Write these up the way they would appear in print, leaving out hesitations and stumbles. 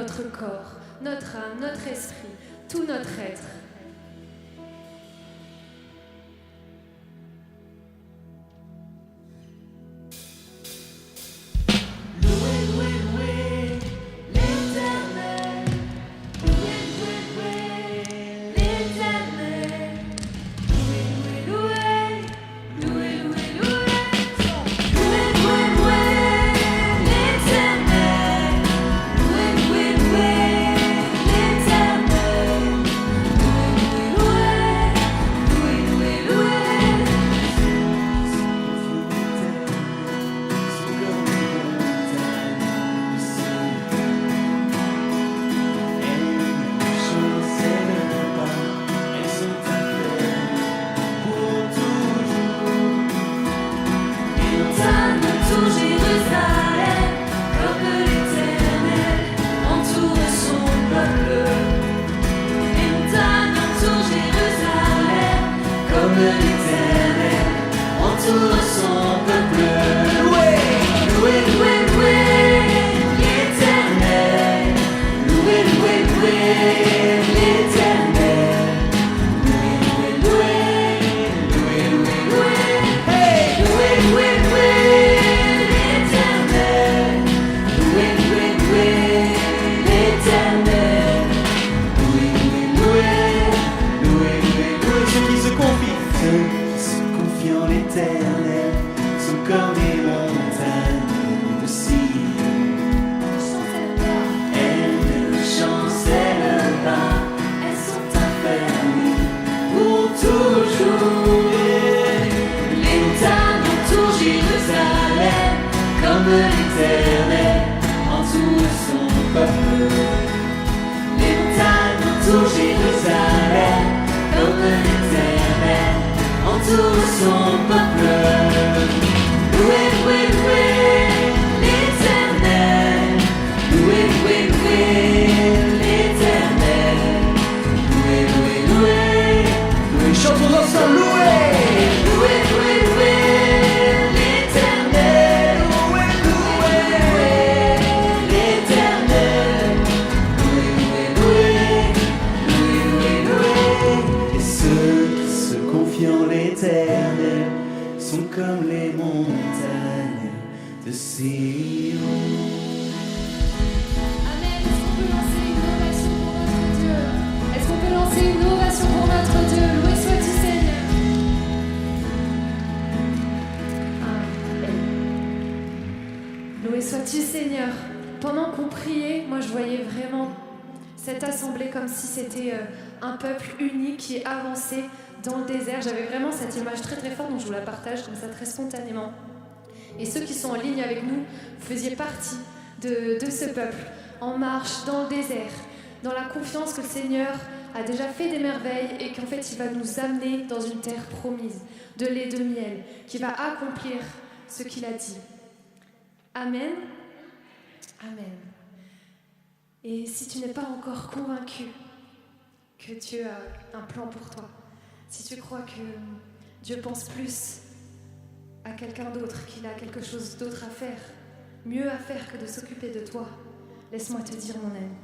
notre corps, notre âme, notre esprit, tout notre être. Sois-tu Seigneur. Pendant qu'on priait, moi je voyais vraiment cette assemblée comme si c'était un peuple uni qui avançait dans le désert. J'avais vraiment cette image très très forte, donc je vous la partage comme ça très spontanément. Et ceux qui sont en ligne avec nous, vous faisiez partie de ce peuple, en marche dans le désert, dans la confiance que le Seigneur a déjà fait des merveilles et qu'en fait il va nous amener dans une terre promise, de lait, de miel, qui va accomplir ce qu'il a dit. Amen. Amen. Et si tu n'es pas encore convaincu que Dieu a un plan pour toi, si tu crois que Dieu pense plus à quelqu'un d'autre, qu'il a quelque chose d'autre à faire, mieux à faire que de s'occuper de toi, laisse-moi te dire, mon ami,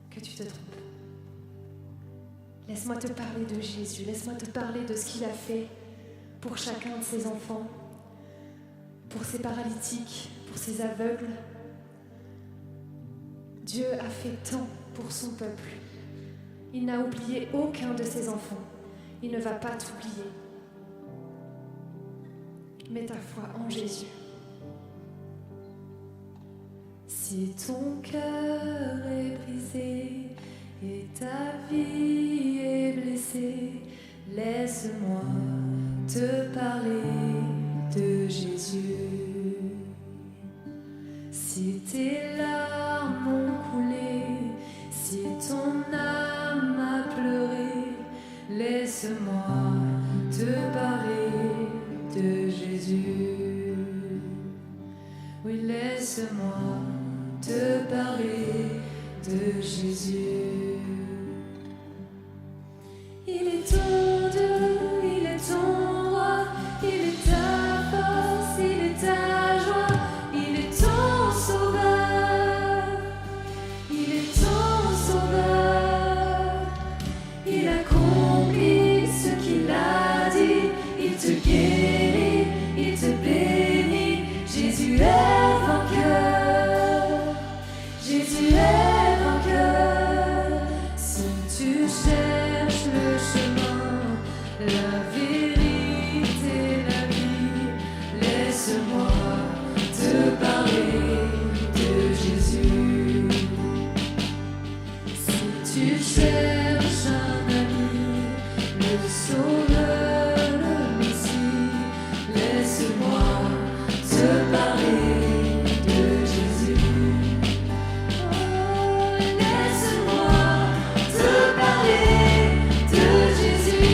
que tu te trompes. Laisse-moi te parler de Jésus, laisse-moi te parler de ce qu'il a fait pour chacun de ses enfants, pour ses paralytiques, pour ses aveugles. Dieu a fait tant pour son peuple. Il n'a oublié aucun de ses enfants. Il ne va pas t'oublier. Mets ta foi en Jésus. Si ton cœur est brisé et ta vie est blessée, laisse-moi te parler de Jésus. Si tes larmes ont coulé, si ton âme a pleuré, laisse-moi te parler de Jésus. Oui, laisse-moi te parler de Jésus. Il est ton Dieu, il est ton roi, il est ta force, il est ta joie, il est ton sauveur, il est ton sauveur. Il accomplit ce qu'il a dit, il te guérit, il te bénit. Jésus est vainqueur, Jésus est vainqueur. Si tu cherches le chemin, la vérité, la vie, laisse-moi te parler de Jésus. Si tu cherches un ami, le sauveur, le Messie, laisse-moi te parler de Jésus. Oh, laisse-moi te parler de Jésus.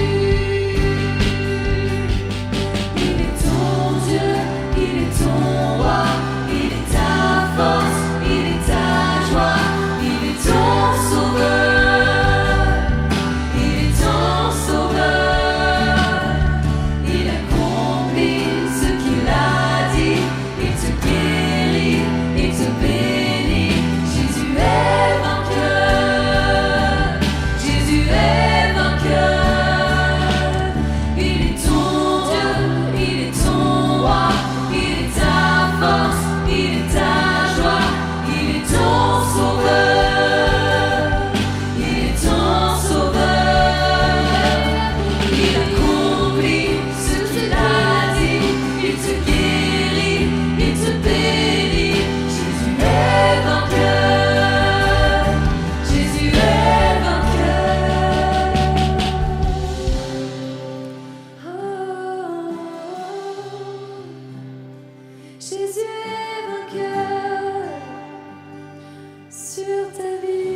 Il est ton Dieu, il est ton roi, il est ta force, il est ta joie, il est ton sauveur, il est ton sauveur. Il accomplit ce qu'il a dit, il te guérit, il te bénit. Jésus est vainqueur, Jésus est vainqueur. Il est ton Dieu, il est ton roi, il est ta force, il est ta joie, il est ton sauveur, il est ton sauveur. Il accomplit ce qu'il a dit, il te guérit, il te bénit. Jésus est vainqueur, Jésus est vainqueur. Oh, Jésus est vainqueur sur ta vie.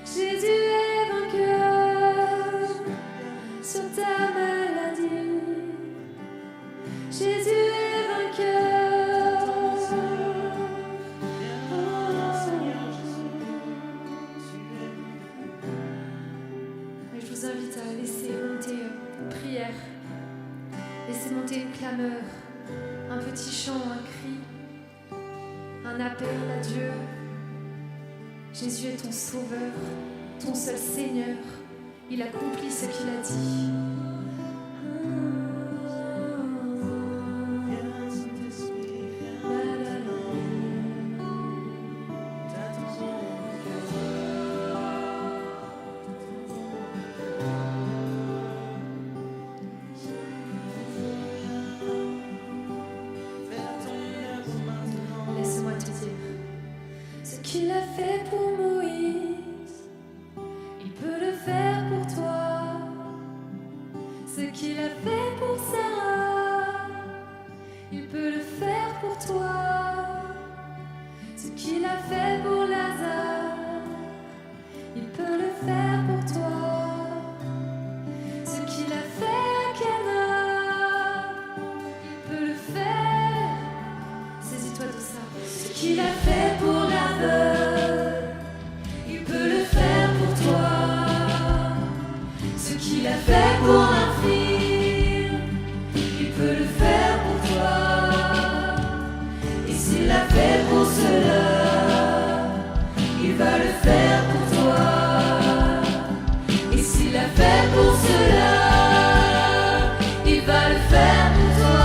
Jésus est vainqueur sur ta maladie. Jésus est vainqueur. Et je vous invite à laisser monter une prière, laisser monter une clameur, un petit chant, un cri, un appel à Dieu. Jésus est ton sauveur, ton seul Seigneur. Il accomplit ce qu'il a dit. Laisse-moi te dire ce qu'il a fait pour Moïse, il peut le faire pour toi. Ce qu'il a fait pour Sarah, il peut le faire pour toi. Ce qu'il a fait pour Lazare, il peut qu'il a fait pour l'infime, il peut le faire pour toi. Et s'il l'a fait pour cela, il va le faire pour toi. Et s'il l'a fait pour cela, il va le faire pour toi.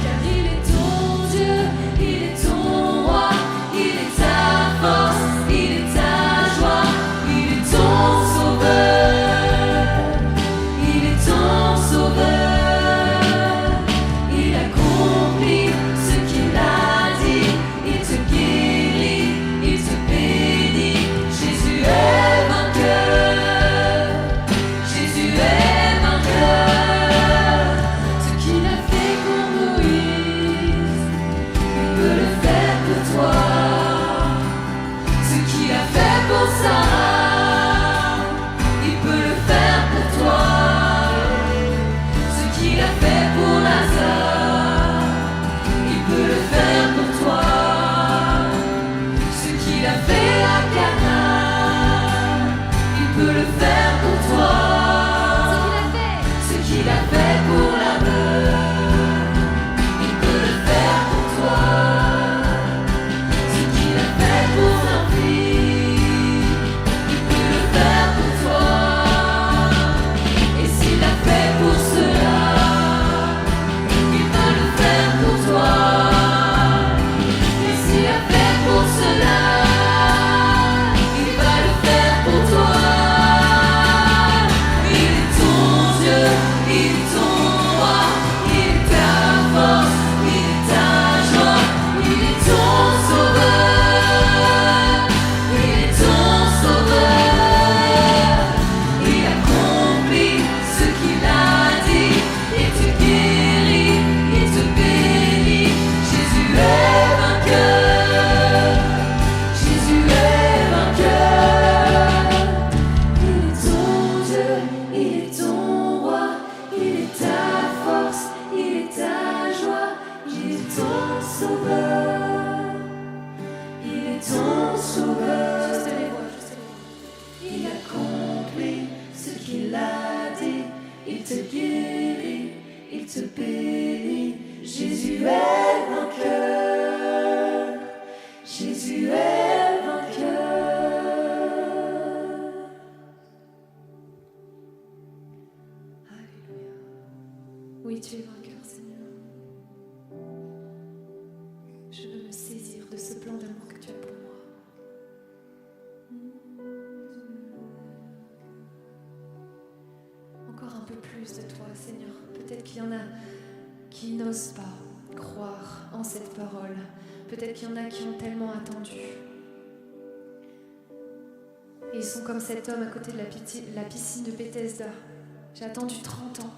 Car il est ton Dieu, il est ton roi, il est ta force, il est ta joie, il est ton sauveur, il est ton sauveur. Il accomplit ce qu'il a dit, il te guérit, il te bénit. Jésus est vainqueur, Jésus est vainqueur. Ce qu'il a fait pour Moïse, il peut le faire pour toi. Ce qu'il a fait pour Sarah, il peut le faire pour toi. Ce qu'il a fait pour Lazare, il peut le faire pour toi. Ce qu'il a fait à Cana, il peut le faire pour toi. Ce qu'il a fait pour la veuve, il peut le faire pour toi. Ce qu'il a fait pour l'infime, il peut le faire pour toi. Et s'il l'a fait pour cela, il peut le faire pour toi. Et s'il l'a fait pour cela, il va le faire pour toi. Il est ton Dieu, il est ton roi, il est ta force, il est ta joie, il est ton sauveur, il est ton sauveur. Il accomplit ce qu'il a dit, il te guérit, il te bénit. Jésus est vainqueur, Jésus est vainqueur. Il est ton Dieu, il est ton roi, il est ta force, il est ta joie, il est ton sauveur, il est ton sauveur. Juste les voix, juste les voix. Il accomplit ce qu'il a dit, il te guérit, il te bénit. Jésus est vainqueur, Jésus est vainqueur. Alléluia. Oui, tu es vainqueur, Seigneur. Je veux me saisir de ce plan d'amour que tu as pour moi. Encore un peu plus de toi, Seigneur. Peut-être qu'il y en a qui n'osent pas croire en cette parole. Peut-être qu'il y en a qui ont tellement attendu. Et ils sont comme cet homme à côté de la piscine de Bethesda. J'ai attendu 30 ans.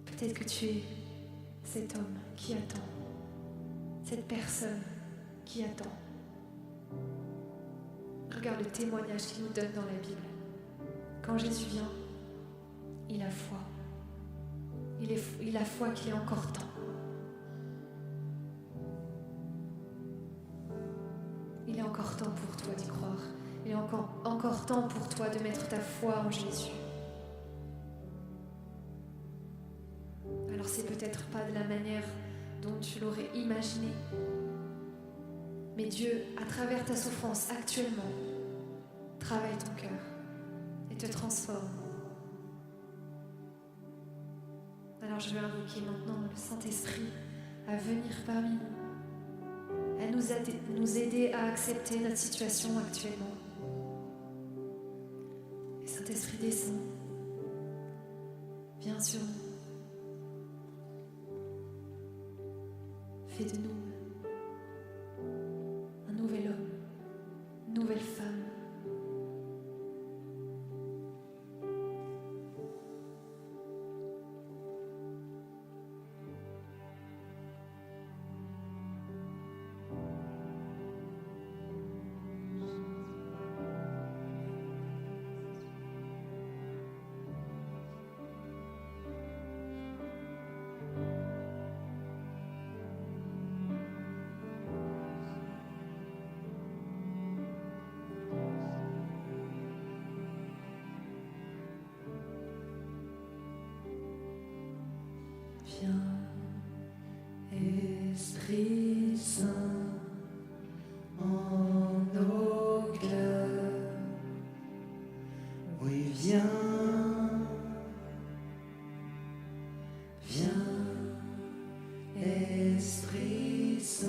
Peut-être que tu es cet homme qui attend. Cette personne qui attend. Regarde le témoignage qu'il nous donne dans la Bible. Quand Jésus vient, il a foi. Il a foi qu'il est encore temps. Il est encore temps pour toi d'y croire. Il est encore temps pour toi de mettre ta foi en Jésus. Alors c'est peut-être pas de la manière dont tu l'aurais imaginé. Mais Dieu, à travers ta souffrance actuellement, travaille ton cœur et te transforme. Alors je vais invoquer maintenant le Saint-Esprit à venir parmi nous, à nous aider à accepter notre situation actuellement. Et Saint-Esprit descend, viens sur nous. Fais de nous un nouvel homme, une nouvelle femme. Esprit Saint, en nos cœurs, oui, viens, Esprit Saint,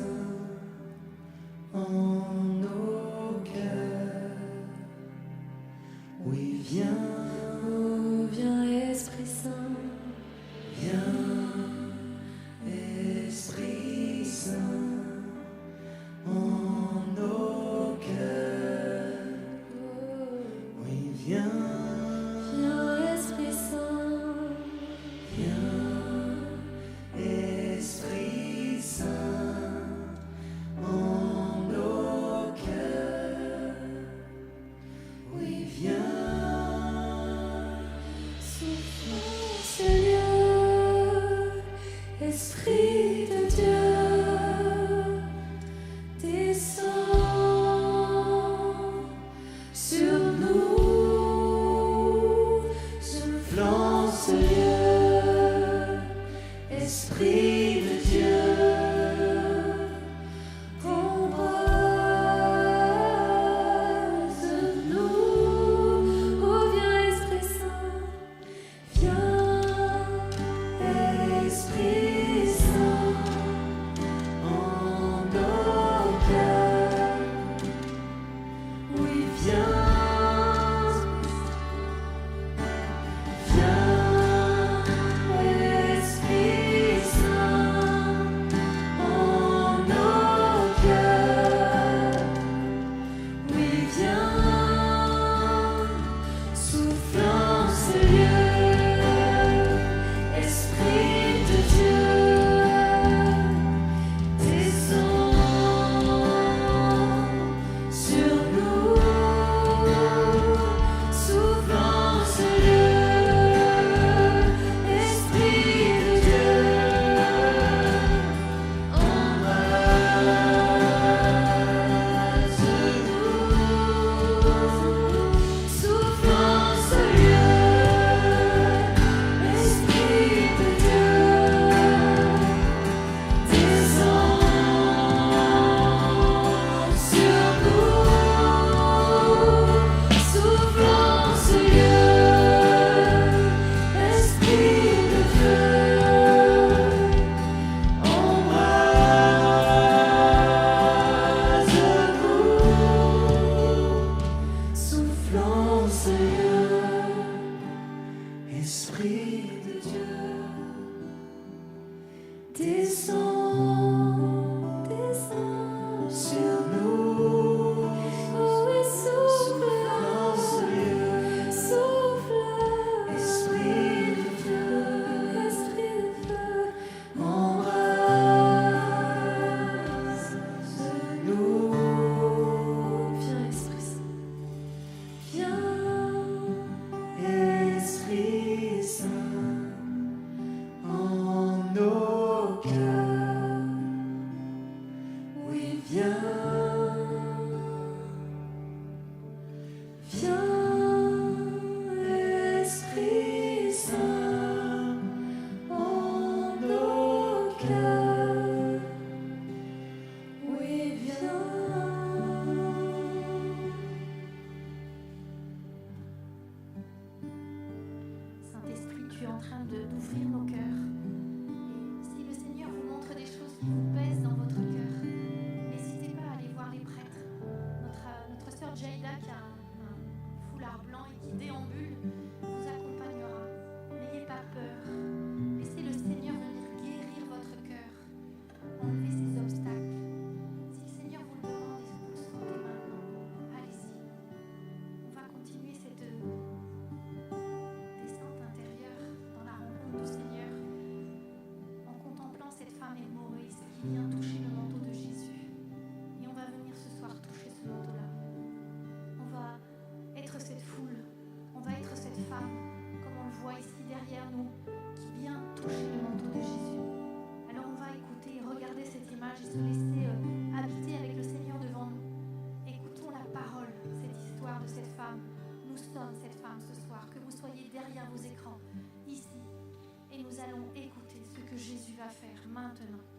en nos cœurs, oui, viens, Esprit Saint, Esprit Saint, en nos cœurs, oui, viens, Esprit Saint, Esprit Saint, en nos cœurs, oui, viens, souffle, Seigneur, Esprit de Dieu, descends sur nous, soufflant ce lieu, Esprit de Dieu, embrase-nous. Oh, viens, Esprit Saint, Esprit Saint, en nos cœurs, oui, viens, Esprit Saint, en nos cœurs, oui, viens, soufflant ce lieu, Esprit de Dieu, descends sur nous, soufflant ce lieu, Esprit de Dieu, embrase-nous, soufflant ce lieu, Esprit de Dieu, descends sur nous, soufflant ce lieu, Esprit de Dieu, embrase-nous, soufflant ce lieu, Esprit de Dieu, descends, sur nous, oh, et soufflant ce lieu, souffle, Esprit de Dieu, Esprit de feu, embrase-nous, viens, Esprit Saint, Esprit Saint, en nos cœurs, oui, viens, Esprit Saint, en nos cœurs, oui, Saint-Esprit, tu es en train d'ouvrir nos cœurs. Et si le Seigneur vous montre des choses qui vous pèsent dans votre cœur, n'hésitez pas à aller voir les prêtres. Notre sœur Jaïda, qui a un foulard blanc et qui déambule, vous accompagnera. N'ayez pas peur. Laissez le Seigneur venir guérir votre cœur, enlever ces obstacles. Si le Seigneur vous le demande et vous le sentez maintenant, allez-y. On va continuer cette descente intérieure dans la rencontre du Seigneur en contemplant cette femme Hémorroïde qui vient toucher le manteau de Jésus. Et on va venir ce soir toucher ce manteau-là. On va être cette foule, on va être cette femme, comme on le voit ici derrière nous, qui vient toucher le manteau de Jésus. Alors on va écouter, regarder cette image et se laisser habiter avec le Seigneur devant nous. Écoutons la parole, cette histoire de cette femme. Nous sommes cette femme ce soir, que vous soyez derrière vos écrans, ici, et nous allons écouter ce que Jésus va faire maintenant.